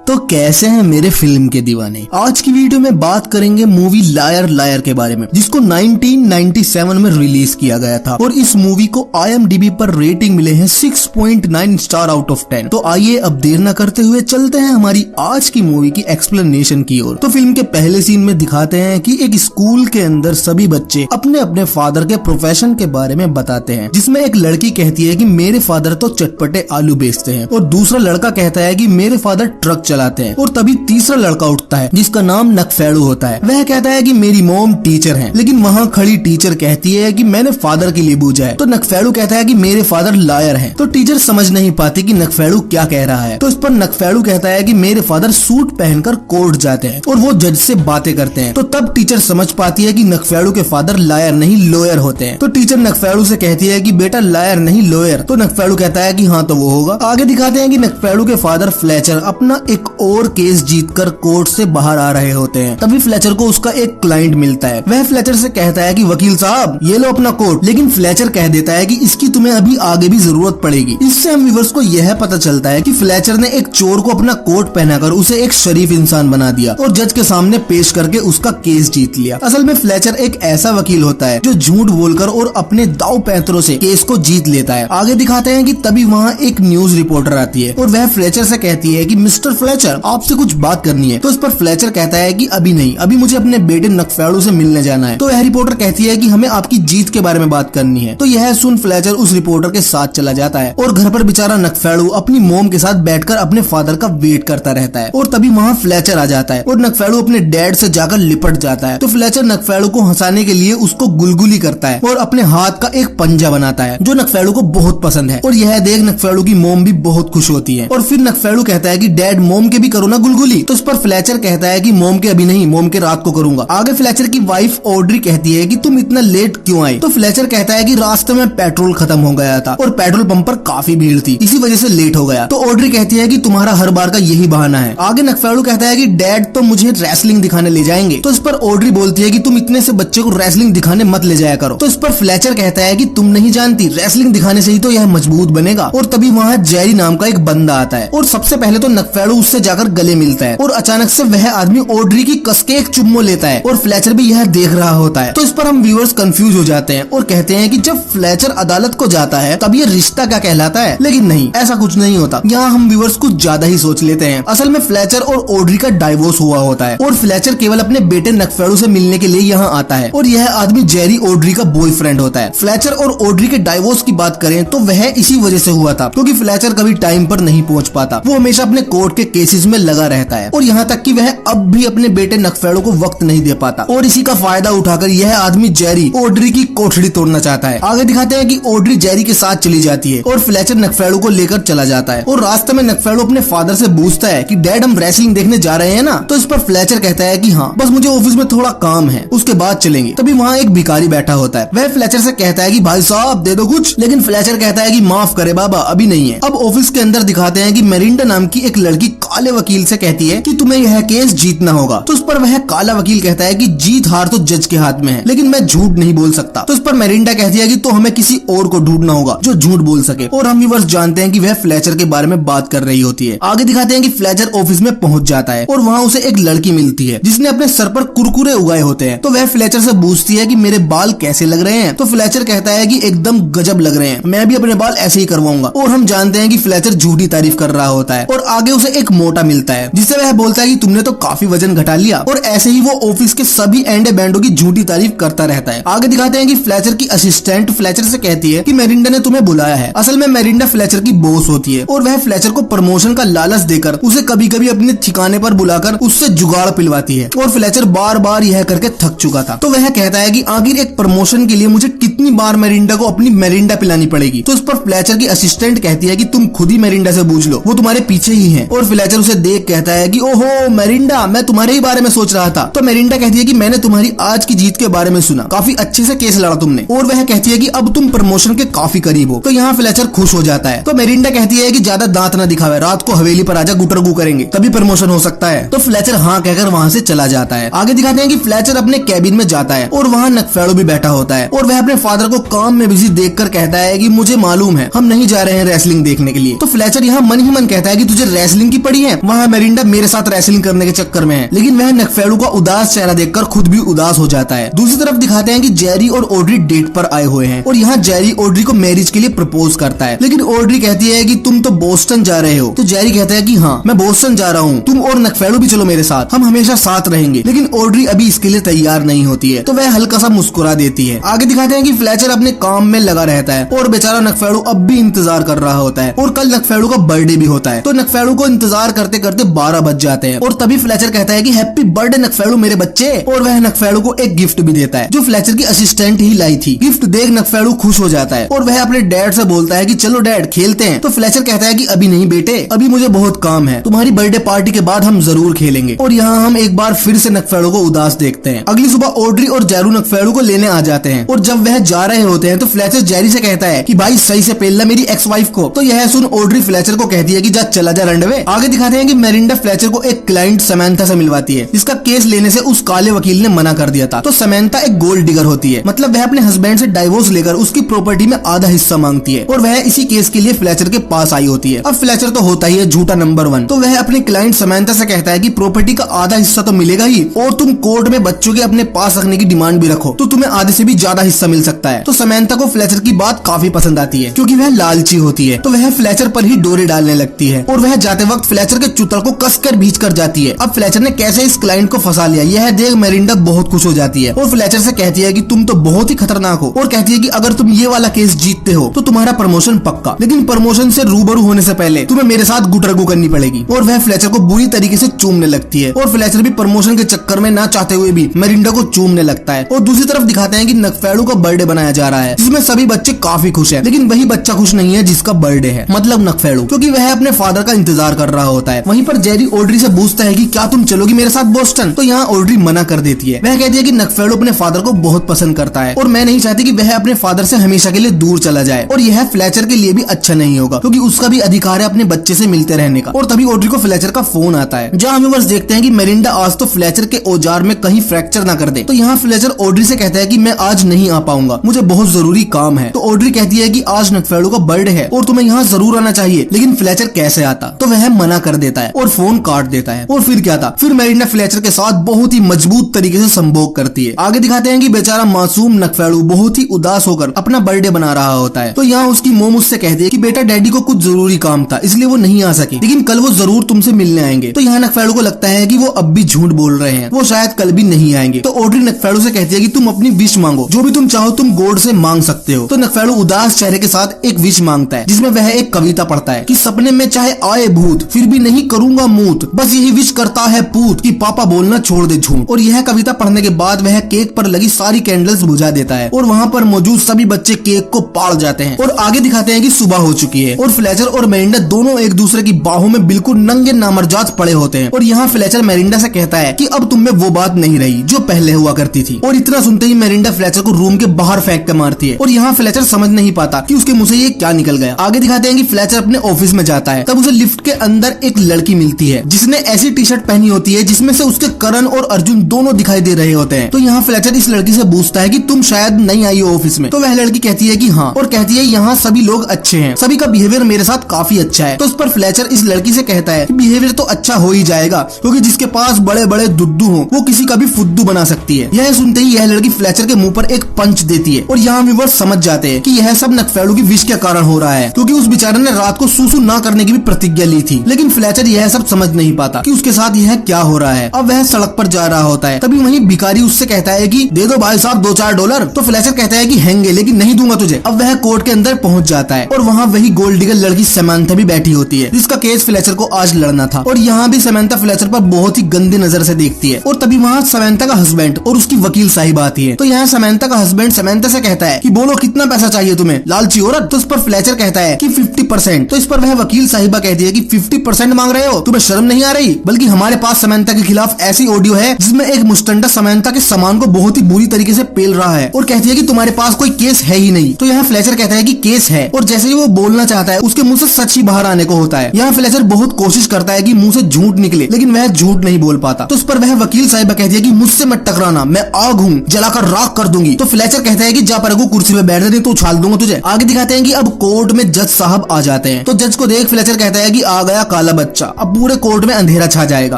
तो कैसे हैं मेरे फिल्म के दीवाने। आज की वीडियो में बात करेंगे मूवी लायर लायर के बारे में, जिसको 1997 में रिलीज किया गया था और इस मूवी को IMDb पर रेटिंग मिले हैं 6.9 स्टार आउट ऑफ 10। तो आइए अब देर न करते हुए चलते हैं हमारी आज की मूवी की एक्सप्लेनेशन की ओर। तो फिल्म के पहले सीन में दिखाते हैं कि एक स्कूल के अंदर सभी बच्चे अपने अपने फादर के प्रोफेशन के बारे में बताते हैं, जिसमें एक लड़की कहती है कि मेरे फादर तो चटपटे आलू बेचते हैं और दूसरा लड़का कहता है कि मेरे फादर ट्रक चलाते हैं। और तभी तीसरा लड़का उठता है जिसका नाम नकफेड़ू होता है। वह कहता है कि मेरी मॉम टीचर है, लेकिन वहाँ खड़ी टीचर कहती है कि मैंने फादर के लिए पूछा है। तो नकफेड़ू कहता है कि मेरे फादर लायर हैं। तो टीचर समझ नहीं पाती कि नकफेड़ू क्या कह रहा है। तो इस पर नकफेड़ू कहता है कि मेरे फादर सूट पहनकर कोर्ट जाते हैं और वो जज से बातें करते हैं। तो तब टीचर समझ पाती है कि नकफेड़ू के फादर लायर नहीं लोयर होते हैं। तो टीचर नकफेड़ू से कहती है कि बेटा लायर नहीं लोयर। तो नकफेड़ू कहता है कि हाँ तो वो होगा। आगे दिखाते हैं कि नकफेड़ू के फादर फ्लेचर अपना एक और केस जीतकर कोर्ट से बाहर आ रहे होते हैं। तभी फ्लेचर को उसका एक क्लाइंट मिलता है। वह फ्लेचर से कहता है कि वकील साहब ये लो अपना कोट, लेकिन फ्लेचर कह देता है कि इसकी तुम्हें अभी आगे भी जरूरत पड़ेगी। इससे हम व्यूअर्स को यह पता चलता है कि फ्लेचर ने एक चोर को अपना कोट पहनाकर उसे एक शरीफ इंसान बना दिया और जज के सामने पेश करके उसका केस जीत लिया। असल में फ्लेचर एक ऐसा वकील होता है जो झूठ बोलकर और अपने दाव पैंतरों से केस को जीत लेता है। आगे दिखाते हैं कि तभी वहाँ एक न्यूज रिपोर्टर आती है और वह फ्लेचर से कहती है कि मिस्टर फ्लेचर आपसे कुछ बात करनी है। तो इस पर फ्लेचर कहता है कि अभी नहीं, अभी मुझे अपने बेटे नकफेड़ू से मिलने जाना है। तो वह रिपोर्टर कहती है कि हमें आपकी जीत के बारे में बात करनी है। तो यह सुन फ्लेचर उस रिपोर्टर के साथ चला जाता है और घर पर बेचारा नकफेड़ू अपनी मोम के साथ बैठकर अपने फादर का वेट करता रहता है। और तभी वहाँ फ्लेचर आ जाता है और नकफेड़ू अपने डैड से जाकर लिपट जाता है। तो फ्लेचर नकफेड़ू को हंसाने के लिए उसको गुलगुली करता है और अपने हाथ का एक पंजा बनाता है जो नकफेड़ू को बहुत पसंद है। और यह देख नकफेड़ू की मोम भी बहुत खुश होती है। और फिर नकफेड़ू कहता है कि डैड मोम के भी करो ना गुलगुली। तो इस पर फ्लेचर कहता है कि मोम के अभी नहीं, मोम के रात को करूंगा। आगे फ्लेचर की वाइफ ऑड्री कहती है कि तुम इतना लेट क्यों आए। तो फ्लेचर कहता है कि रास्ते में पेट्रोल खत्म हो गया था और पेट्रोल पंप पर काफी भीड़ थी, इसी वजह से लेट हो गया। तो ऑड्री कहती है कि तुम्हारा हर बार का यही बहाना है। आगे नकफेड़ू कहता है कि डैड तो मुझे रेसलिंग दिखाने ले जाएंगे। तो इस पर ऑड्री बोलती है कि तुम इतने से बच्चे को रेसलिंग दिखाने मत ले जाया करो। तो इस पर फ्लेचर कहता है कि तुम नहीं जानती, रेसलिंग दिखाने से ही तो यह मजबूत बनेगा। और तभी वहाँ जेरी नाम का एक बंदा आता है और सबसे पहले तो नकफेड़ू उससे जाकर गले मिलता है और अचानक से वह आदमी ऑड्री की कसके एक चुम्मो लेता है और फ्लेचर भी यह देख रहा होता है। तो इस पर हम व्यूअर्स कंफ्यूज हो जाते हैं और कहते हैं कि जब फ्लेचर अदालत को जाता है तब ये रिश्ता क्या कहलाता है, लेकिन नहीं, ऐसा कुछ नहीं होता। यहाँ हम व्यूअर्स कुछ ज्यादा ही सोच लेते हैं। असल में फ्लेचर और ऑड्री का डाइवोर्स हुआ होता है और फ्लेचर केवल अपने बेटे नकफेड़ू से मिलने के लिए यहाँ आता है और यह आदमी जेरी ऑड्री का बॉयफ्रेंड होता है। फ्लेचर और ऑड्री के डाइवोर्स की बात करें तो वह इसी वजह से हुआ था क्योंकि फ्लेचर कभी टाइम पर नहीं पहुँच पाता। वो हमेशा अपने कोर्ट के केसेस में लगा रहता है और यहाँ तक कि वह अब भी अपने बेटे नकफेड़ू को वक्त नहीं दे पाता और इसी का फायदा उठाकर यह आदमी जेरी ऑड्री की कोठड़ी तोड़ना चाहता है। आगे दिखाते हैं कि ऑड्री जेरी के साथ चली जाती है और फ्लेचर नकफेड़ू को लेकर चला जाता है और रास्ते में नकफेड़ू अपने फादर से पूछता है कि डैड हम रेसलिंग देखने जा रहे हैं ना। तो इस पर फ्लेचर कहता है कि हाँ, बस मुझे ऑफिस में थोड़ा काम है, उसके बाद चलेंगे। तभी वहाँ एक भिखारी बैठा होता है। वह फ्लेचर से कहता है कि भाई साहब दे दो कुछ, लेकिन फ्लेचर कहता है कि माफ करे बाबा, अभी नहीं है। अब ऑफिस के अंदर दिखाते हैं कि मेरिंडा नाम की एक लड़की काले वकील से कहती है कि तुम्हें यह केस जीतना होगा। तो उस पर वह काला वकील कहता है कि जीत हार तो जज के हाथ में है, लेकिन मैं झूठ नहीं बोल सकता। तो उस पर मेरिंडा कहती है कि तो हमें किसी और को ढूंढना होगा जो झूठ बोल सके। और हम व्यूअर्स जानते हैं कि वह फ्लेचर के बारे में बात कर रही होती है। आगे दिखाते हैं कि फ्लेचर ऑफिस में पहुंच जाता है और वहाँ उसे एक लड़की मिलती है जिसने अपने सर पर कुरकुरे उगाए होते हैं। तो वह फ्लेचर से पूछती है कि मेरे बाल कैसे लग रहे हैं। तो फ्लेचर कहता है कि एकदम गजब लग रहे हैं, मैं भी अपने बाल ऐसे ही करवाऊंगा। और हम जानते हैं कि फ्लेचर झूठी तारीफ कर रहा होता है और आगे उसे एक मोटा मिलता है जिससे वह बोलता है कि तुमने तो काफी वजन घटा लिया। और ऐसे ही वो ऑफिस के सभी एंडे बैंडों की झूठी तारीफ करता रहता है। आगे दिखाते हैं कि फ्लेचर की असिस्टेंट फ्लेचर से कहती है कि मेरिंडा ने तुम्हें बुलाया है। असल में मेरिंडा फ्लेचर की बॉस होती है और वह फ्लेचर को प्रमोशन का लालच देकर उसे कभी कभी अपने ठिकाने पर बुलाकर उससे जुगाड़ पिलवाती है और फ्लेचर बार बार यह करके थक चुका था। तो वह कहता है कि आखिर एक प्रमोशन के लिए मुझे कितनी बार मेरिंडा को अपनी मेरिंडा पिलानी पड़ेगी। तो उस पर फ्लेचर की असिस्टेंट कहती है कि तुम खुद ही मेरिंडा से पूछ लो, वो तुम्हारे पीछे ही है। और फ्लेचर उसे देख कहता है कि ओहो मेरिंडा, मैं तुम्हारे ही बारे में सोच रहा था। तो मेरिंडा कहती है कि मैंने तुम्हारी आज की जीत के बारे में सुना, काफी अच्छे से केस लड़ा तुमने। और वह कहती है कि अब तुम प्रमोशन के काफी करीब हो। तो यहाँ फ्लेचर खुश हो जाता है। तो मेरिंडा कहती है कि ज्यादा दांत ना दिखावे, रात को हवेली पर आजा, गुटरगू करेंगे, तभी प्रमोशन हो सकता है। तो फ्लेचर हाँ कहकर वहाँ से चला जाता है। आगे दिखाते हैं कि फ्लेचर अपने कैबिन में जाता है और वहाँ नकफेड़ू भी बैठा होता है और वह अपने फादर को काम में बिजी देखकर कहता है कि मुझे मालूम है हम नहीं जा रहे हैं रेसलिंग देखने के लिए। तो फ्लेचर यहाँ मन ही मन कहता है कि तुझे रेसलिंग की पड़ी है, वहाँ मेरिंडा मेरे साथ रेसलिंग करने के चक्कर में है। लेकिन वह नकफेड़ू का उदास चेहरा देखकर खुद भी उदास हो जाता है। दूसरी तरफ दिखाते हैं कि जेरी और ऑड्री डेट पर आए हुए हैं और यहाँ जेरी ऑड्री को मैरिज के लिए प्रपोज करता है। लेकिन ऑड्री कहती है कि तुम तो बोस्टन जा रहे हो। तो जेरी कहता है कि हाँ मैं बोस्टन जा रहा हूँ, तुम और नकफेड़ू भी चलो मेरे साथ, हम हमेशा साथ रहेंगे। लेकिन ऑड्री अभी इसके लिए तैयार नहीं होती है, तो वह हल्का सा मुस्कुरा देती है। आगे दिखाते हैं कि फ्लेचर अपने काम में लगा रहता है और बेचारा नकफेड़ू अब भी इंतजार कर रहा होता है और कल नकफेड़ू का बर्थडे भी होता है। तो नकफेड़ू को इंतजार करते करते 12 बज जाते हैं और तभी फ्लेचर कहता है कि हैप्पी बर्थडे नकफेड़ू मेरे बच्चे, और वह नकफेड़ू को एक गिफ्ट भी देता है जो फ्लेचर की असिस्टेंट ही लाई थी। गिफ्ट देख नकफेड़ू खुश हो जाता है और वह अपने डैड से बोलता है कि चलो डैड खेलते हैं। तो फ्लेचर कहता है कि अभी नहीं बेटे, अभी मुझे बहुत काम है, तुम्हारी बर्थडे पार्टी के बाद हम जरूर खेलेंगे। और यहाँ हम एक बार फिर से नकफेड़ू को उदास देखते हैं। अगली सुबह ऑड्री और जेरू नकफेड़ू को लेने आ जाते हैं और जब वह जा रहे होते हैं तो फ्लेचर जेरी से कहता है कि भाई सही से पेलना मेरी एक्स वाइफ को। तो यह सुन ऑड्री फ्लेचर को कहती है कि जा चला जा रंडवे। आगे दिखाते हैं कि मेरिंडा फ्लेचर को एक क्लाइंट समैंथा से मिलवाती है जिसका केस लेने से उस काले वकील ने मना कर दिया था। तो समैंथा एक गोल्ड डिगर होती है, मतलब वह अपने हस्बैंड से डाइवोर्स लेकर उसकी प्रॉपर्टी में आधा हिस्सा मांगती है और वह इसी केस के लिए फ्लेचर के पास आई होती है। अब फ्लेचर तो होता ही है झूठा नंबर 1, तो वह अपने क्लाइंट समैंथा से कहता है कि प्रॉपर्टी का आधा हिस्सा तो मिलेगा ही और तुम कोर्ट में बच्चों के अपने पास रखने की डिमांड भी रखो तो तुम्हें आधे से भी ज्यादा हिस्सा मिल सकता है। तो समैंथा को फ्लेचर की बात काफी पसंद आती है क्योंकि वह लालची होती है, तो वह फ्लेचर पर ही डोरे डालने लगती है और वह जाते वक्त फ्लेचर के चुतल को कसकर भींच कर जाती है। अब फ्लेचर ने कैसे इस क्लाइंट को फंसा लिया यह देख मेरिंडा बहुत खुश हो जाती है और फ्लेचर से कहती है कि तुम तो बहुत ही खतरनाक हो और कहती है कि अगर तुम ये वाला केस जीतते हो तो तुम्हारा प्रमोशन पक्का, लेकिन प्रमोशन से रूबरू होने से पहले तुम्हें मेरे साथ गुटरगू करनी पड़ेगी। और वह फ्लेचर को बुरी तरीके से चूमने लगती है और फ्लेचर भी प्रमोशन के चक्कर में ना चाहते हुए भी मेरिंडा को चूमने लगता है। और दूसरी तरफ दिखाते हैं कि नकफेड़ू का बर्थडे बनाया जा रहा है जिसमें सभी बच्चे काफी खुश हैं, लेकिन वही बच्चा खुश नहीं है जिसका बर्थडे है, मतलब नकफेड़ू, क्योंकि वह अपने फादर का इंतजार कर रहा होता है। वहीं पर जेरी ऑड्री से पूछता है कि क्या तुम चलोगी मेरे साथ बोस्टन। तो यहाँ ऑड्री मना कर देती है। वह कहती है कि नकफेड़ू अपने फादर को बहुत पसंद करता है और मैं नहीं चाहती कि वह अपने फादर से हमेशा के लिए दूर चला जाए और यह फ्लेचर के लिए भी अच्छा नहीं होगा क्योंकि उसका भी अधिकार है अपने बच्चे से मिलते रहने का। और तभी ऑड्री को फ्लेचर का फोन आता है जहाँ हम बस देखते हैं कि मेरिंडा आज तो फ्लेचर के औजार में कहीं फ्रैक्चर ना कर दे। तो यहाँ फ्लेचर ऑड्री से कहता है कि मैं आज नहीं आ पाऊंगा, मुझे बहुत जरूरी काम है। तो ऑड्री कहती है कि आज नकफेड़ू का बर्थडे है और तुम्हें यहाँ जरूर आना चाहिए, लेकिन फ्लेचर कैसे आता। तो वह मना कर देता है और फोन काट देता है। और फिर क्या था, फिर मेरिंडा फ्लेचर के साथ बहुत ही मजबूत तरीके से संभोग करती है। आगे दिखाते हैं कि बेचारा मासूम नकफेड़ू बहुत ही उदास होकर अपना बर्थडे बना रहा होता है। तो यहाँ उसकी मोम उससे कहती है कि बेटा डैडी को कुछ जरूरी काम था इसलिए वो नहीं आ सके, लेकिन कल वो जरूर तुमसे मिलने आएंगे। तो यहाँ नकफेड़ू को लगता है कि वो अब भी झूठ बोल रहे हैं, वो शायद कल भी नहीं आएंगे। तो ऑड्री नकफेड़ू से कहती है कि तुम अपनी विश मांगो, जो भी तुम चाहो तुम गॉड से मांग सकते हो। तो नकफेड़ू उदास चेहरे के साथ एक विश मांगता है जिसमें वह एक कविता पढ़ता है कि सपने में चाहे आए भूत फिर भी नहीं करूंगा मूत, बस यही विश करता है पूत कि पापा बोलना छोड़ दे झूठ। और यह कविता पढ़ने के बाद वह केक पर लगी सारी कैंडल्स बुझा देता है और वहाँ पर मौजूद सभी बच्चे केक को पाड़ जाते हैं। और आगे दिखाते हैं कि सुबह हो चुकी है और फ्लेचर और मेरिंडा दोनों एक दूसरे की बाहों में बिल्कुल नंगे नामर्जात पड़े होते हैं। और यहाँ फ्लेचर मेरिंडा से कहता है कि अब तुम में वो बात नहीं रही जो पहले हुआ करती थी। और इतना सुनते ही मेरिंडा फ्लेचर को रूम के बाहर फेंक कर मारती है और यहाँ फ्लेचर समझ नहीं पाता कि उसके मुंह से ये क्या निकल गया। आगे दिखाते हैं कि फ्लेचर अपने ऑफिस में जाता है, तब उसे लिफ्ट के अंदर एक लड़की मिलती है जिसने ऐसी टी शर्ट पहनी होती है जिसमें से उसके करण और अर्जुन दोनों दिखाई दे रहे होते हैं। तो यहाँ फ्लेचर इस लड़की से पूछता है कि तुम शायद नहीं आई हो ऑफिस में। तो वह लड़की कहती है कि हाँ, और कहती है यहाँ सभी लोग अच्छे हैं, सभी का बिहेवियर मेरे साथ काफी अच्छा है। तो उस पर फ्लेचर इस लड़की से कहता है कि बिहेवियर तो अच्छा हो ही जाएगा क्योंकि जिसके पास बड़े बड़े दुद्दू हो वो किसी का भी फुद्दू बना सकती है। यह सुनते ही यह लड़की फ्लेचर के मुंह पर एक पंच देती है और यहाँ व्यूअर्स समझ जाते हैं कि यह सब नकफेड़ू की विश के कारण हो रहा है क्योंकि उस बेचारे ने रात को सूसू ना करने की भी प्रतिज्ञा ली थी। लेकिन फ्लेचर यह सब समझ नहीं पाता कि उसके साथ यह क्या हो रहा है। अब वह सड़क पर जा रहा होता है, तभी वहीं भिखारी उससे कहता है कि दे दो भाई साहब $2-4। तो फ्लेचर कहता है कि हैंगे लेकिन नहीं दूंगा तुझे। अब वह कोर्ट के अंदर पहुंच जाता है और वहाँ वही गोल्ड डिगर लड़की समैंथा भी बैठी होती है जिसका केस फ्लेचर को आज लड़ना था। और यहाँ भी समैंथा फ्लेचर पर बहुत ही गंदी नजर से देखती है। और तभी वहाँ समैंथा का हस्बैंड और उसकी वकील साहिब आती है। तो यहाँ समैंथा का हस्बैंड समैंथा से कहता है कि बोलो कितना पैसा चाहिए तुम्हें लालची औरत। तो इस पर फ्लेचर कहता है कि 50%। तो इस पर वह वकील साहिबा कहती है कि 50% मांग रहे हो, तुम्हें शर्म नहीं आ रही? बल्कि हमारे पास समैंथा के खिलाफ ऐसी ऑडियो है जिसमें एक मुस्टंडा समैंथा के सामान को बहुत ही बुरी तरीके से पेल रहा है और कहती है कि तुम्हारे पास कोई केस है ही नहीं। तो यहाँ फ्लेचर कहता है कि केस है और जैसे ही वो बोलना चाहता है उसके मुंह से सच ही बाहर आने को होता है। यहाँ फ्लेचर बहुत कोशिश करता है कि मुंह से झूठ निकले लेकिन वह झूठ नहीं बोल पाता। तो उस पर वह वकील साहिबा कहती है कि मुझसे मत टकराना, मैं आग हूँ, जलाकर राख कर दूंगी। तो फ्लेचर कहता है कि जा पर कुर्सी पे बैठ दे तो उछाल दूंगा तुझे। आगे दिखाते हैं कि अब कोर्ट में जज साहब आ जाते हैं। तो जज को देख फ्लेचर कहता है कि आ गया आया काला बच्चा, अब पूरे कोर्ट में अंधेरा छा जाएगा।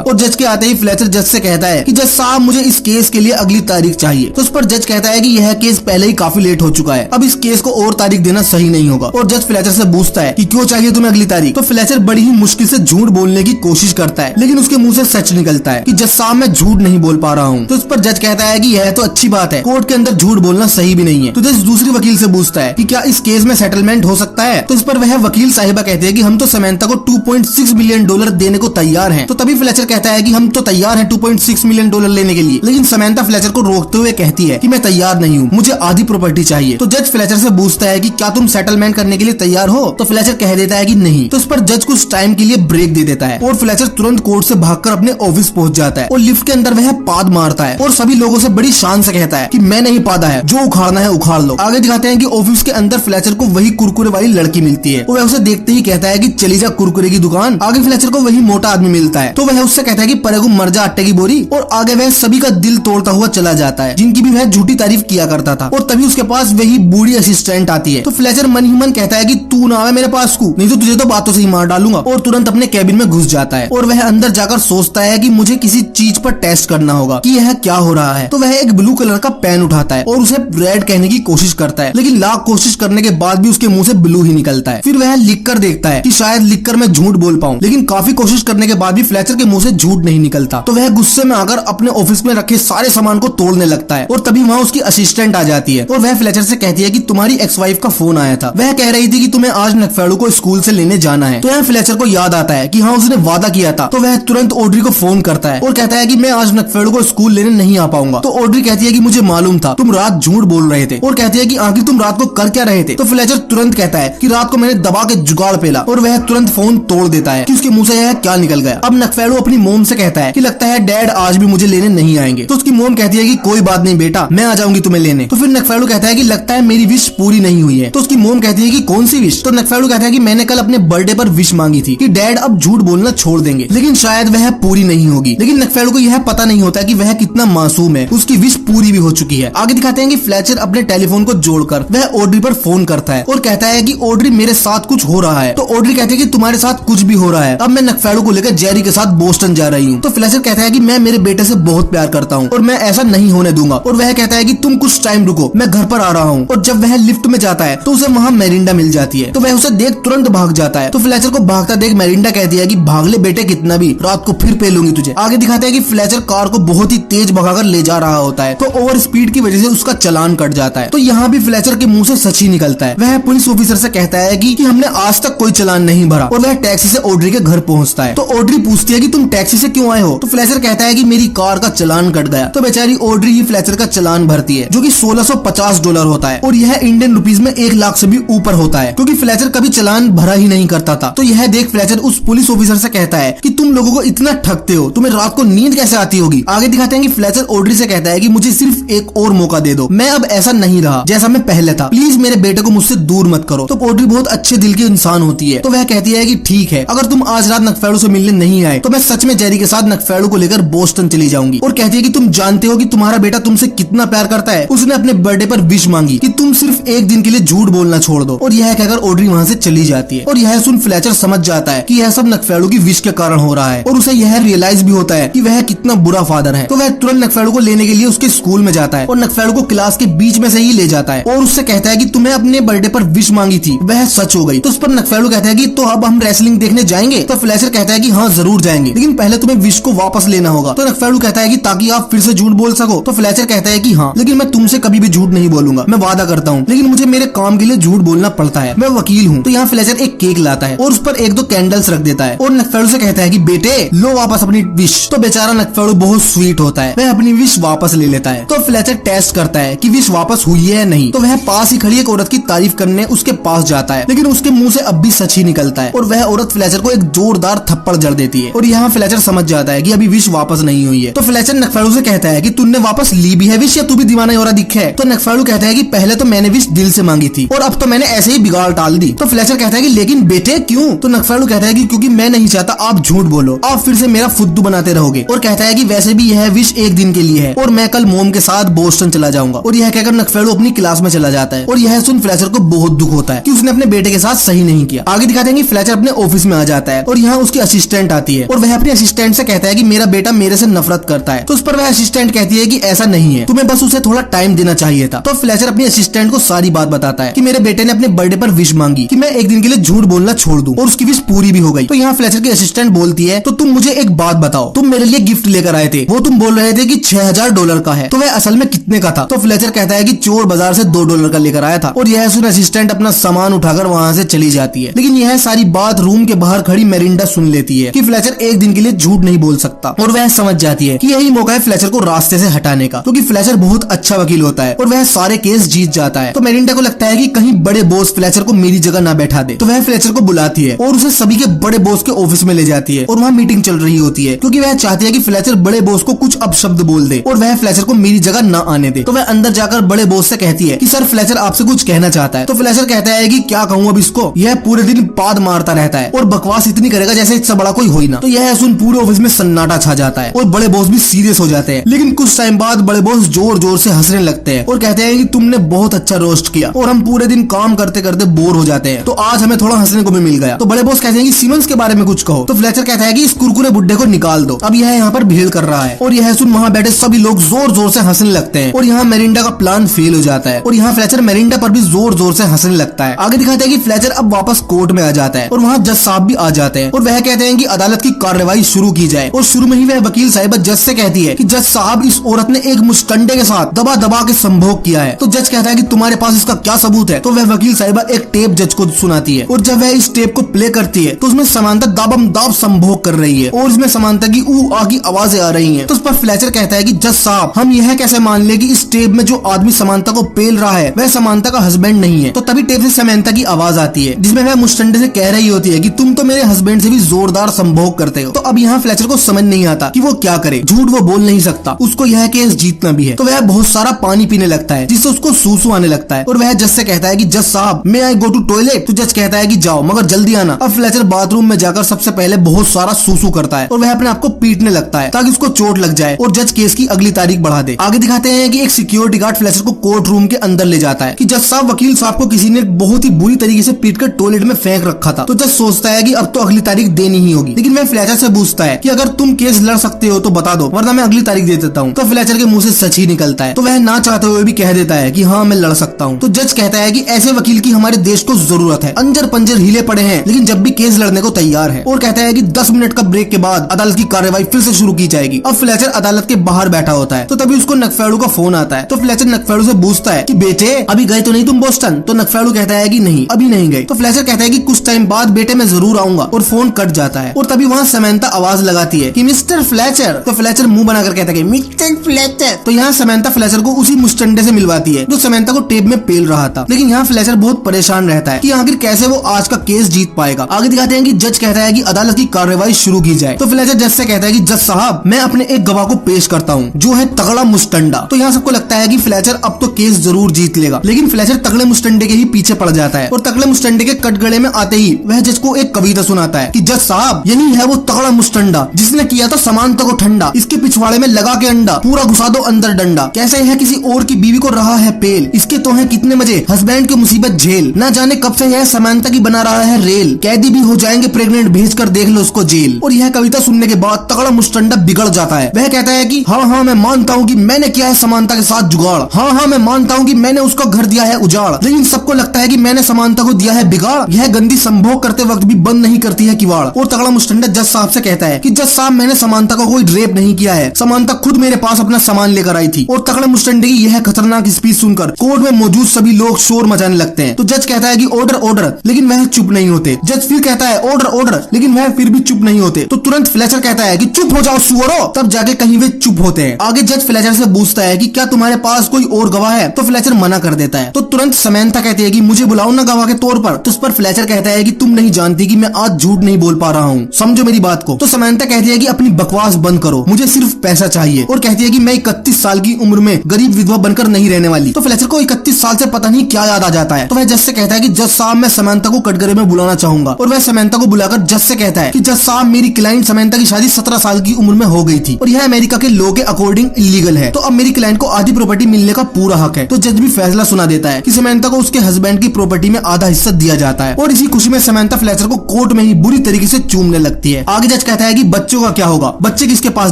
और जज के आते ही फ्लेचर जज से कहता है कि जज साहब मुझे इस केस के लिए अगली तारीख चाहिए। तो उस पर जज कहता है कि यह केस पहले ही काफी लेट हो चुका है, अब इस केस को और तारीख देना सही नहीं होगा। और जज फ्लेचर से पूछता है कि क्यों चाहिए तुम्हें अगली तारीख। तो फ्लेचर बड़ी ही मुश्किल से झूठ बोलने की कोशिश करता है, लेकिन उसके मुंह से सच निकलता है कि जज साहब मैं झूठ नहीं बोल पा रहा हूँ। तो उस पर जज कहता है कि यह तो अच्छी बात है, कोर्ट के अंदर झूठ बोलना सही भी नहीं है। तो जज दूसरी वकील से पूछता है कि क्या इस केस में सेटलमेंट हो सकता है। तो इस पर वह वकील साहिबा कहती है कि हम तो समंथा को $2.6 मिलियन देने को तैयार हैं। तो तभी फ्लेचर कहता है कि हम तो तैयार हैं $2.6 मिलियन लेने के लिए, लेकिन समंथा फ्लेचर को रोकते हुए कहती है कि मैं तैयार नहीं हूँ, मुझे आधी प्रॉपर्टी चाहिए। तो जज फ्लेचर से पूछता है कि क्या तुम सेटलमेंट करने के लिए तैयार हो। तो फ्लेचर कह देता है कि नहीं। तो इस पर जज कुछ टाइम के लिए ब्रेक दे देता है और फ्लेचर तुरंत कोर्ट से भागकर अपने ऑफिस पहुंच जाता है और लिफ्ट के अंदर वह पाद मारता है और सभी लोगों से बड़ी शान से कहता है कि मैं नहीं पादा है, जो उखाड़ना है उखाड़ लो। आगे दिखाते हैं कि ऑफिस के अंदर फ्लेचर को वही कुरकुरे वाली लड़की मिलती है। वह उसे देखते ही कहता है कि चली जा कुरकुरे की दुकान। आगे फ्लेचर को वही मोटा आदमी मिलता है, तो वह उससे कहता है कि परेगु मर जा आटे की बोरी। और आगे वह सभी का दिल तोड़ता हुआ चला जाता है, जिनकी भी वह झूठी तारीफ किया करता था। और तभी उसके पास वही बूढ़ी असिस्टेंट आती है। तो फ्लेचर मन ही मन कहता है कि तू ना आवे मेरे पास को, नहीं तो तुझे तो बातों से ही मार डालूंगा। और तुरंत अपने कैबिन में घुस जाता है और वह अंदर जाकर सोचता है कि मुझे किसी चीज पर टेस्ट करना होगा कि यह क्या हो रहा है। तो वह एक ब्लू कलर का पेन उठाता है और उसे रेड कहने की कोशिश करता है, लेकिन लाख कोशिश करने के बाद भी उसके मुंह से ब्लू ही निकलता है। फिर वह लिखकर देखता है कि शायद लिखकर मैं झूठ बोल पाऊं, लेकिन काफी कोशिश करने के बाद भी फ्लेचर के मुंह से झूठ नहीं निकलता। तो वह गुस्से में आकर अपने ऑफिस में रखे सारे सामान को तोड़ने लगता है। और तभी वहाँ उसकी असिस्टेंट आ जाती है और वह फ्लेचर से कहती है कि तुम्हारी एक्स वाइफ का फोन आया था, वह कह रही थी कि तुम्हें आज नकफेड़ू को स्कूल से लेने जाना है। तो यहाँ फ्लेचर को याद आता है कि हाँ उसने वादा किया था। तो वह तुरंत ऑड्री को फोन करता है और कहता है कि मैं आज नकफेड़ू को स्कूल लेने नहीं आ पाऊंगा। तो ऑड्री कहती है कि मुझे मालूम था, तुम रात झूठ बोल रहे थे। और कहती है कि आखिर तुम रात को कर क्या रहे थे। तो फ्लेचर तुरंत कहता है कि रात को मैंने दबा के जुगाड़ पेला। और वह तुरंत फोन तोड़ देता है कि उसके मुंह से यह क्या निकल गया। अब नकफेड़ू अपनी मोम से कहता है कि लगता है डैड आज भी मुझे लेने नहीं आएंगे। तो उसकी मोम कहती है कि कोई बात नहीं बेटा, मैं आ जाऊंगी तुम्हें लेने। तो फिर नकफेड़ू कहता है कि लगता है मेरी विश पूरी नहीं हुई है। तो उसकी मोम कहती है कि कौन सी विश। तो नकफेड़ू कहता है कि मैंने कल अपने बर्थडे पर विश मांगी थी कि डैड अब झूठ बोलना छोड़ देंगे, लेकिन शायद वह पूरी नहीं होगी। लेकिन नकफेड़ू को यह पता नहीं होता कि वह कितना मासूम है, उसकी विश पूरी भी हो चुकी है। आगे दिखाते हैं कि फ्लेचर अपने टेलीफोन को जोड़कर वह ऑड्री पर फोन करता है और कहता है कि ऑड्री मेरे साथ कुछ हो रहा है। तो ऑड्री कहती है कि तुम्हारे साथ कुछ भी हो रहा है, अब मैं नकफेड़ू को लेकर जेरी के साथ बोस्टन जा रही हूँ। तो फ्लेचर कहता है कि मैं मेरे बेटे से बहुत प्यार करता हूँ और मैं ऐसा नहीं होने दूंगा। और वह कहता है कि तुम कुछ टाइम रुको, मैं घर पर आ रहा हूँ। और जब वह लिफ्ट में जाता है तो उसे वहाँ मेरिंडा मिल जाती है। तो वह उसे देख तुरंत भाग जाता है। तो फ्लेचर को भागता देख मेरिंडा कहती है कि भाग ले बेटे, कितना भी, रात को फिर पेलूंगी तुझे। आगे दिखाते हैं कि फ्लेचर कार को बहुत ही तेज भगाकर ले जा रहा होता है, तो ओवर स्पीड की वजह से उसका चालान कट जाता है। तो यहाँ भी फ्लेचर के मुंह से सच ही निकलता है। वह पुलिस ऑफिसर से कहता है कि हमने आज तक कोई चालान नहीं भरा। और वह टैक्सी से ऑड्री के घर पहुंचता है। तो ऑड्री पूछती है कि तुम टैक्सी से क्यों आए हो। तो फ्लेचर कहता है कि मेरी कार का चालान कट गया। तो बेचारी ऑड्री ही फ्लेचर का चालान भरती है, जो कि $1650 होता है और यह इंडियन रुपीज में 1 लाख से भी ऊपर होता है, क्योंकि फ्लेचर कभी चालान भरा ही नहीं करता था। तो यह देख फ्लेचर उस पुलिस ऑफिसर से कहता है कि तुम लोगों को इतना ठगते हो, तुम्हें रात को नींद कैसे आती होगी। आगे दिखाते हैं कि फ्लेचर ऑड्री से कहता है कि मुझे सिर्फ एक और मौका दे दो, मैं अब ऐसा नहीं रहा जैसा मैं पहले था, प्लीज मेरे बेटे को मुझसे दूर मत करो। तो ऑड्री बहुत अच्छे दिल की इंसान होती है, तो वह कहती है कि ठीक है, अगर तुम आज रात नकफेड़ू से मिलने नहीं आए तो मैं सच में जेरी के साथ नकफेड़ू को लेकर बोस्टन चली जाऊंगी। और कहती है कि तुम जानते हो कि तुम्हारा बेटा तुमसे कितना प्यार करता है, उसने अपने बर्थडे पर विश मांगी कि तुम सिर्फ एक दिन के लिए झूठ बोलना छोड़ दो। और यह कहकर ऑड्री वहाँ से चली जाती है। और यह सुन फ्लेचर समझ जाता है कि यह सब नकफेड़ू की विश के कारण हो रहा है और उसे यह रियलाइज भी होता है कि वह कितना बुरा फादर है। तो वह तुरंत नकफेड़ू को लेने के लिए उसके स्कूल में जाता है और नकफेड़ू को क्लास के बीच में से ही ले जाता है और उससे कहता है कि तुम्हें अपने बर्थडे पर विश मांगी थी, वह सच हो गई। तो उस पर नकफेड़ू कहता है कि तो अब हम रेसलिंग देखने जाएंगे। तो फ्लेचर कहता है कि हाँ जरूर जाएंगे, लेकिन पहले तुम्हें विश को वापस लेना होगा। तो नकफेड़ू कहता है कि ताकि आप फिर से झूठ बोल सको। तो फ्लेचर कहता है कि हाँ, लेकिन मैं तुमसे कभी भी झूठ नहीं बोलूंगा, मैं वादा करता हूँ, लेकिन मुझे मेरे काम के लिए झूठ बोलना पड़ता है, मैं वकील हूँ। तो यहाँ फ्लेचर एक केक लाता है और उस पर 1-2 कैंडल्स रख देता है और नकफेड़ू से कहता है कि बेटे लो वापस अपनी विश। तो बेचारा नकफेड़ू बहुत स्वीट होता है, वह अपनी विश वापस ले लेता है। तो फ्लेचर टेस्ट करता है कि विश वापस हुई है या नहीं। तो वह पास ही खड़ी एक औरत की तारीफ करने उसके पास जाता है, लेकिन उसके मुंह से अब भी सच ही निकलता है और वह औरत फ्लेचर को एक जोरदार थप्पड़ जड़ देती है। और यहाँ फ्लेचर समझ जाता है कि अभी विश वापस नहीं हुई है। तो फ्लेचर नकफेड़ू से कहता है कि तुमने वापस ली भी है विश या तू भी दीवाना हो रहा दिखे है। तो नकफेड़ू कहता है कि पहले तो मैंने विश दिल से मांगी थी और अब तो मैंने ऐसे ही बिगाड़ टाल दी। तो फ्लेचर कहता है कि लेकिन बेटे क्यों। तो नकफेड़ू कहता है कि क्योंकि मैं नहीं चाहता आप झूठ बोलो, आप फिर से मेरा फुद्दू बनाते रहोगे। और कहता है कि वैसे भी यह विश एक दिन के लिए है और मैं कल मोम के साथ बोस्टन चला जाऊंगा। और यह कहकर नकफेड़ू अपनी क्लास में चला जाता है और यह सुन फ्लेचर को बहुत दुख होता है कि उसने अपने बेटे के साथ सही नहीं किया। आगे दिखाते हैं कि फ्लेचर अपने ऑफिस में आ जाता है और यहाँ उसकी असिस्टेंट आती है और वह अपने असिस्टेंट से कहता है कि मेरा बेटा मेरे से नफरत करता है। तो उस पर वह असिस्टेंट कहती है कि ऐसा नहीं है, तुम्हें बस उसे थोड़ा टाइम देना चाहिए था। तो फ्लेचर अपनी असिस्टेंट को सारी बात बताता है कि मेरे बेटे ने अपने बर्थडे पर विश मांगी कि मैं एक दिन के लिए झूठ बोलना छोड़ दूं और उसकी विश पूरी भी हो गई। तो यहाँ फ्लेचर की असिस्टेंट बोलती है तो तुम मुझे एक बात बताओ, तुम मेरे लिए गिफ्ट लेकर आए थे, वो तुम बोल रहे थे कि $6000 का है, तो वह असल में कितने का था? तो फ्लेचर कहता है कि चोर बाजार से $2 का लेकर आया था। और यह सुन असिस्टेंट अपना सामान उठाकर वहाँ से चली जाती है। लेकिन यह सारी बात रूम के बाहर खड़ी मेरिंडा सुन लेती है कि फ्लेचर एक दिन के लिए झूठ नहीं बोल सकता और वह समझ जाती है कि यही मौका है फ्लेचर को रास्ते से हटाने का, क्योंकि फ्लेचर बहुत अच्छा वकील होता है और वह सारे केस जीत जाता है। तो मेरिंडा को लगता है कि कहीं बड़े बॉस फ्लेचर को मेरी जगह ना बैठा दे। तो वह फ्लेचर को बुलाती है और उसे सभी के बड़े बॉस के ऑफिस में ले जाती है और वहाँ मीटिंग चल रही होती है, क्योंकि वह चाहती है कि फ्लेचर बड़े बॉस को कुछ अपशब्द बोल दे और वह फ्लेचर को मेरी जगह न आने दे। तो वह अंदर जाकर बड़े बॉस से कहती है कि सर फ्लेचर आपसे कुछ कहना चाहता है। तो फ्लेचर कहता है कि क्या कहूँ अब इसको, यह पूरे दिन पाद मारता रहता है और बकवास इतनी करेगा जैसे इससे बड़ा कोई हो ही ना। तो यह सुन पूरे ऑफिस में सन्नाटा छा जाता है और बड़े बॉस भी सीरियस हो जाते हैं। लेकिन कुछ टाइम बाद बड़े बॉस जोर जोर से हंसने लगते हैं और कहते हैं कि तुमने बहुत अच्छा रोस्ट किया और हम पूरे दिन काम करते करते बोर हो जाते हैं, तो आज हमें थोड़ा हंसने को भी मिल गया। तो बड़े बॉस कहते हैं कि सिमंस के बारे में कुछ कहो। तो फ्लेचर कहता है कि इस कुरकुरे बुड्ढे को निकाल दो, अब यह यहाँ पर भीड़ कर रहा है। और यह सुन वहाँ बैठे सभी लोग जोर जोर से हंसने लगते हैं और यहाँ मेरिंडा का प्लान फेल हो जाता है और यहाँ फ्लेचर मेरिंडा पर भी जोर जोर से हंसने लगता है। आगे दिखाते हैं कि फ्लेचर अब वापस कोर्ट में आ जाता है और वहाँ जज साहब भी आ जाते हैं और वह कहते हैं कि अदालत की कार्रवाई शुरू की जाए। और शुरू में ही वह वकील साहिबा जज से कहती है कि जज साहब इस औरत ने एक मुस्टंडे के साथ दबा दबा के संभोग किया है। तो जज कहता है कि तुम्हारे पास इसका क्या सबूत है? तो वह वकील साहिबा एक टेप जज को सुनाती है और जब वह इस टेप को प्ले करती है तो उसमें समानता दाबम दाब संभोग कर रही है और इसमें समानता की ऊ आ की आवाजें आ रही हैं। तो उस पर फ्लेचर कहता है कि जज साहब हम यह कैसे मान ले कि इस टेप में जो आदमी समानता को पेल रहा है वह समानता का हस्बैंड नहीं है? तो तभी टेप से समानता की आवाज आती है जिसमें वह मुस्टंडे से कह रही होती है कि तुम तो मेरे हस्बैंड से भी जोरदार संभोग करते हो। तो अब यहाँ फ्लेचर को समझ नहीं आता कि वो क्या करे, झूठ वो बोल नहीं सकता, उसको यह केस जीतना भी है। तो वह बहुत सारा पानी पीने लगता है जिससे उसको सूसू आने लगता है और वह जज से कहता है कि जज साहब मैं आई गो टू टॉयलेट। तो जज कहता है कि जाओ मगर जल्दी आना। अब फ्लेचर बाथरूम में जाकर सबसे पहले बहुत सारा सूसू करता है और वह अपने आप को पीटने लगता है ताकि उसको चोट लग जाए और जज केस की अगली तारीख बढ़ा दे। आगे दिखाते हैं कि एक सिक्योरिटी गार्ड फ्लेचर को कोर्ट रूम के अंदर ले जाता है कि जज साहब वकील साहब को किसी ने बहुत ही बुरी तरीके से पीटकर टॉयलेट में फेंक रखा था। तो जज सोचता है कि अब तो अगली तारीख देनी ही होगी, लेकिन वह फ्लेचर से पूछता है कि अगर तुम केस लड़ सकते हो तो बता दो वरना मैं अगली तारीख दे देता हूँ। तो फ्लेचर के मुंह से सच ही निकलता है तो वह ना चाहते हुए भी कह देता है कि हाँ मैं लड़ सकता हूँ। तो जज कहता है कि ऐसे वकील की हमारे देश को जरूरत है, अंजर पंजर हिले पड़े हैं लेकिन जब भी केस लड़ने को तैयार है। और कहता है कि 10 मिनट का ब्रेक के बाद अदालत की कार्रवाई फिर से शुरू की जाएगी। अब फ्लेचर अदालत के बाहर बैठा होता है तो तभी उसको नकफेड़ू का फोन आता है। तो फ्लेचर नकफेड़ू से पूछता है कि बेटे अभी गए तो नहीं तुम बोस्टन? तो नकफेड़ू कहता है कि नहीं अभी नहीं गए। तो फ्लेचर कहता है कि कुछ टाइम बाद बेटे मैं जरूर आऊंगा और फोन कट जाता है। और तभी वहाँ समंता आवाज लगाती है कि मिस्टर फ्लेचर। तो फ्लेचर मुंह बनाकर कहता है कि मिस्टर फ्लेचर। तो यहाँ समंता फ्लेचर को उसी मुस्टंडे से मिलवाती है जो समंता को टेप में पेल रहा था। लेकिन यहाँ फ्लेचर बहुत परेशान रहता है कि आखिर कैसे वो आज का केस जीत पाएगा। आगे दिखाते हैं कि जज कहता है कि अदालत की कार्रवाई शुरू की जाए। तो फ्लेचर जज से कहता है कि जज साहब मैं अपने एक गवाह को पेश करता हूँ जो है तगड़ा मुस्टंडा। तो यहाँ सबको लगता है कि फ्लेचर अब तो केस जरूर जीत लेगा, लेकिन फ्लेचर तगड़े मुस्टंडे के ही पीछे पड़ जाता है और तगड़े मुस्टंडे के कटगड़े में आते ही वह जज को एक कविता सुनाता है कि जज साहब यही है वो तगड़ा मुस्टंडा जिसने किया था समानता को ठंडा, इसके पिछवाड़े में लगा के अंडा पूरा घुसा दो अंदर डंडा, कैसे है किसी और की बीवी को रहा है पेल, इसके तो है कितने मजे हस्बैंड की मुसीबत झेल, ना जाने कब से यह समानता की बना रहा है रेल, कैदी भी हो जाएंगे प्रेग्नेंट भेज कर देख लो उसको जेल। और यह कविता सुनने के बाद तगड़ा मुस्टंडा बिगड़ जाता है। वह कहता है कि हाँ हाँ मैं मानता हूँ कि मैंने किया है समानता के साथ जुगाड़, हाँ हाँ मैं मानता हूँ कि मैंने उसका घर दिया है उजाड़, लेकिन सबको लगता है कि मैंने समानता को दिया है बिगाड़, यह गंदी संभोग करते वक्त भी बंद नहीं करती है किवाड़। और तगड़ा मुस्टंडा जज साहब से कहता है कि जज साहब मैंने समानता को कोई रेप नहीं किया है, समानता खुद मेरे पास अपना सामान लेकर आई थी। और तगड़े मुस्टंडे की यह खतरनाक स्पीच सुनकर कोर्ट में मौजूद सभी लोग शोर मचाने लगते हैं। तो जज कहता है कि ऑर्डर ऑर्डर, लेकिन वह चुप नहीं होते। जज फिर कहता है ऑर्डर ऑर्डर, लेकिन वह फिर भी चुप नहीं होते। तो तुरंत फ्लेचर कहता है कि चुप हो जाओ सुअरो, तब जाके कहीं वे चुप होते हैं। आगे जज फ्लेचर से पूछता है कि क्या तुम्हारे पास कोई और गवाह है? तो फ्लेचर मना कर देता है। तो तुरंत समंता कहती है कि मुझे बुलाओ ना गवाह के तौर पर। तो उस पर फ्लेचर कहता है कि तुम नहीं जानती कि मैं आज झूठ नहीं बोल पा रहा हूँ, समझो मेरी बात को। तो समंता कहती है कि अपनी बकवास बंद करो, मुझे सिर्फ पैसा चाहिए। और कहती है कि मैं 31 साल की उम्र में गरीब विधवा बनकर नहीं रहने वाली। तो फ्लेचर को 31 साल से पता नहीं क्या याद आ जाता है। तो वह जज से कहता है कि जज साहब मैं समंता को कटघरे में बुलाना चाहूंगा। और वह समंता को बुलाकर जज से कहता है कि जज साहब मेरी क्लाइंट समंता की शादी 17 साल की उम्र में हो गई थी और यह अमेरिका के लॉ के अकॉर्डिंग इलीगल है, तो अब मेरी क्लाइंट को आधी प्रॉपर्टी मिलने का पूरा हक है। तो जज भी फैसला सुना देता है कि समंता को उसके हस्बैंड की प्रॉपर्टी में आधा हिस्सा दिया जाता है। और इसी खुशी में समंता फ्लेचर को कोर्ट में ही बुरी तरीके से चूमने लगती है। आगे जज कहता है कि बच्चों का क्या होगा, बच्चे किसके पास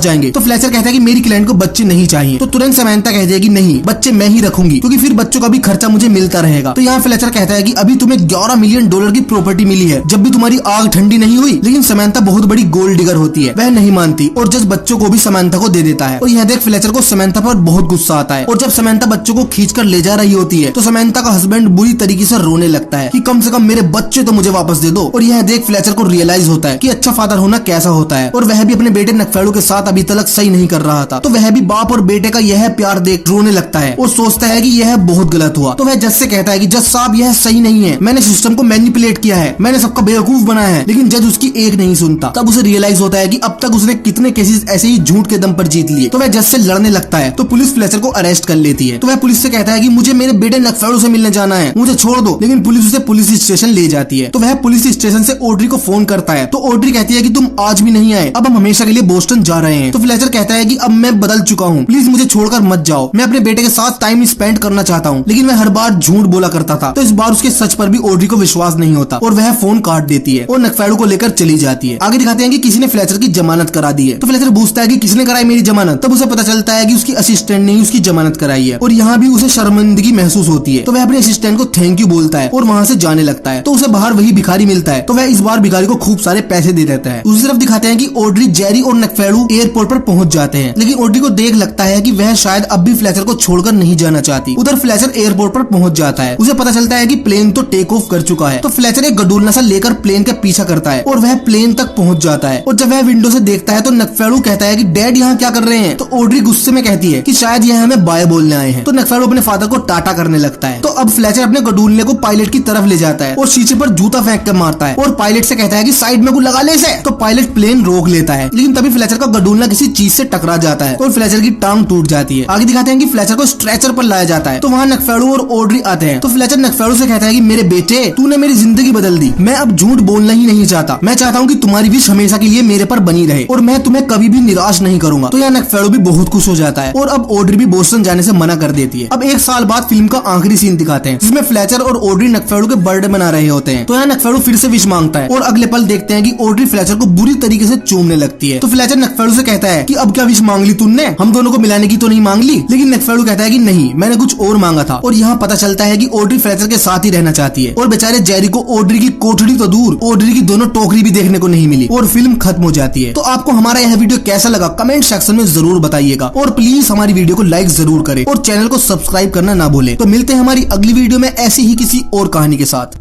जाएंगे? तो फ्लेचर कहता है कि मेरी क्लाइंट को बच्चे नहीं चाहिए। तो तुरंत समंथा कहती है कि नहीं, बच्चे मैं ही रखूंगी क्योंकि फिर बच्चों का भी खर्चा मुझे मिलता रहेगा। तो यहाँ फ्लेचर कहता है कि अभी तुम्हें $11 मिलियन की प्रॉपर्टी मिली है, जब भी तुम्हारी आग ठंडी नहीं हुई। लेकिन समंथा बहुत बड़ी गोल्ड डिगर होती है, वह नहीं मानती और जज बच्चों को भी समंथा को दे देता है। और यह देख फ्लेचर को समंथा पर बहुत गुस्सा आता है। और जब समंथा बच्चों को खींचकर ले जा रही होती है तो समंथा का हस्बैंड बुरी तरीके से रोने लगता है कि कम से कम मेरे बच्चे तो मुझे वापस दे दो। और यह देख फ्लेचर को रियलाइज होता है कि अच्छा फादर होना कैसा होता है, और वह भी अपने बेटे नकफेड़ू के साथ अभी तक सही नहीं कर रहा था। तो वह भी बाप और बेटे का यह प्यार देख रोने लगता है और सोचता है कि यह बहुत गलत हुआ। तो वह जज से कहता है कि जज साहब यह सही नहीं है, मैंने सिस्टम को मैनिपुलेट किया है, मैंने सबका बेवकूफ बनाया है। लेकिन जज उसकी एक नहीं सुनता। तब उसे रियलाइज होता है कि अब तक उसने कितने केसेस ऐसे ही झूठ के दम पर जीत लिए। तो वह जज से लड़ने लगता है। तो पुलिस फ्लेचर को अरेस्ट कर लेती है। तो वह पुलिस से कहता है कि मुझे मेरे बेटे नकफेड़ू से मिलने जाना है, मुझे छोड़ दो। लेकिन पुलिस उसे पुलिस स्टेशन ले जाती है। तो वह पुलिस स्टेशन से ऑड्री को फोन करता है। तो ऑड्री कहती है कि तुम आज भी नहीं आए, अब हम हमेशा के लिए बोस्टन जा रहे हैं। तो फ्लेचर कहता है कि अब मैं बदल चुका हूँ, प्लीज मुझे छोड़कर मत जाओ, मैं अपने बेटे के साथ टाइम स्पेंड करना चाहता हूँ। लेकिन वह हर बार झूठ बोला करता था। तो इस बार उसके सच पर भी ऑड्री को विश्वास नहीं होता और वह फोन काट देती है और नकफेड़ू को लेकर चली जाती है। आगे दिखाते हैं कि किसी ने फ्लेचर की जमानत करा दी है। तो फ्लेचर पूछता है कि किसने कराई मेरी जमानत? तब उसे पता चलता है कि उसकी असिस्टेंट ने उसकी जमानत कराई है। और यहाँ भी उसे शर्मिंदगी महसूस होती है। तो वह अपने असिस्टेंट को थैंक यू बोलता है और वहाँ से जाने लगता है। तो उसे बाहर वही भिखारी मिलता है। तो वह इस बार भिखारी को खूब सारे पैसे दे देता है। दूसरी तरफ दिखाते हैं कि ऑड्री, जेरी और नकफेड़ू एयरपोर्ट पर पहुंच जाते हैं। लेकिन ऑड्री को देख लगता है कि वह शायद अब भी फ्लेचर को छोड़कर नहीं जाना चाहती। उधर फ्लेचर एयरपोर्ट पर पहुंच जाता है। उसे पता चलता है कि प्लेन तो टेक ऑफ कर चुका है। तो फ्लेचर एक गडोलना सा लेकर प्लेन का पीछा करता है और वह प्लेन तक पहुंच जाता है। और जब वह विंडो से देखता है तो नकफेड़ू कहता है कि डैड यहाँ क्या कर रहे हैं? तो ऑड्री गुस्से में कहती है कि शायद यह हमें बाय बोलने आए हैं। तो नकफेड़ू अपने फादर को टाटा करने लगता है। तो अब फ्लेचर अपने गडोलने को पायलट की तरफ ले जाता है और शीशे पर जूता फेंक कर मारता है और पायलट से कहता है कि साइड में को लगा ले इसे। तो पायलट प्लेन रोक लेता है। लेकिन तभी फ्लेचर का गडोलना किसी चीज से टकरा जाता है और फ्लेचर की टांग टूट जाती है। आगे दिखाते हैं कि फ्लेचर को स्ट्रेचर पर लाया जाता है। तो वहाँ नकफेड़ू और ऑड्री आते हैं। तो फ्लेचर नकफेड़ू से कहता है कि मेरे बेटे, तूने मेरी जिंदगी बदल दी, मैं अब झूठ बोलना ही नहीं चाहता, मैं चाहता हूँ कि तुम्हारी विश हमेशा के लिए मेरे पर बनी रहे और मैं तुम्हें कभी भी निराश नहीं करूंगा। तो यहाँ नकफेड़ू भी बहुत खुश हो जाता है और अब ऑड्री भी बोस्टन जाने से मना कर देती है। अब 1 साल बाद फिल्म का आखिरी सीन दिखाते हैं जिसमें फ्लेचर और ऑड्री नकफेड़ू के बर्थडे मना रहे होते हैं। तो यहाँ नकफेड़ू फिर से विश मांगता है और अगले पल देखते हैं कि ऑड्री फ्लेचर को बुरी तरीके से चूमने लगती है। तो फ्लेचर नकफेड़ू से कहता है कि अब क्या विश मांग ली तुमने, हम दोनों को मिलाने की तो नहीं मांग ली? लेकिन नकफेड़ू कहता है कि नहीं, मैंने कुछ और मांगा था। और यहाँ पता चलता है कि ऑड्री फ्लेचर के साथ ही रहना चाहती है और बेचारे जेरी को ऑड्री की कोठड़ी तो दूर, ऑड्री की दोनों टोकरी भी देखने को नहीं मिली और फिल्म खत्म हो जाती है। तो आपको हमारा यह वीडियो कैसा लगा कमेंट सेक्शन में जरूर बताइएगा और प्लीज हमारी वीडियो को लाइक जरूर करें और चैनल को सब्सक्राइब करना ना भूलें। तो मिलते हैं हमारी अगली वीडियो में ऐसी ही किसी और कहानी के साथ।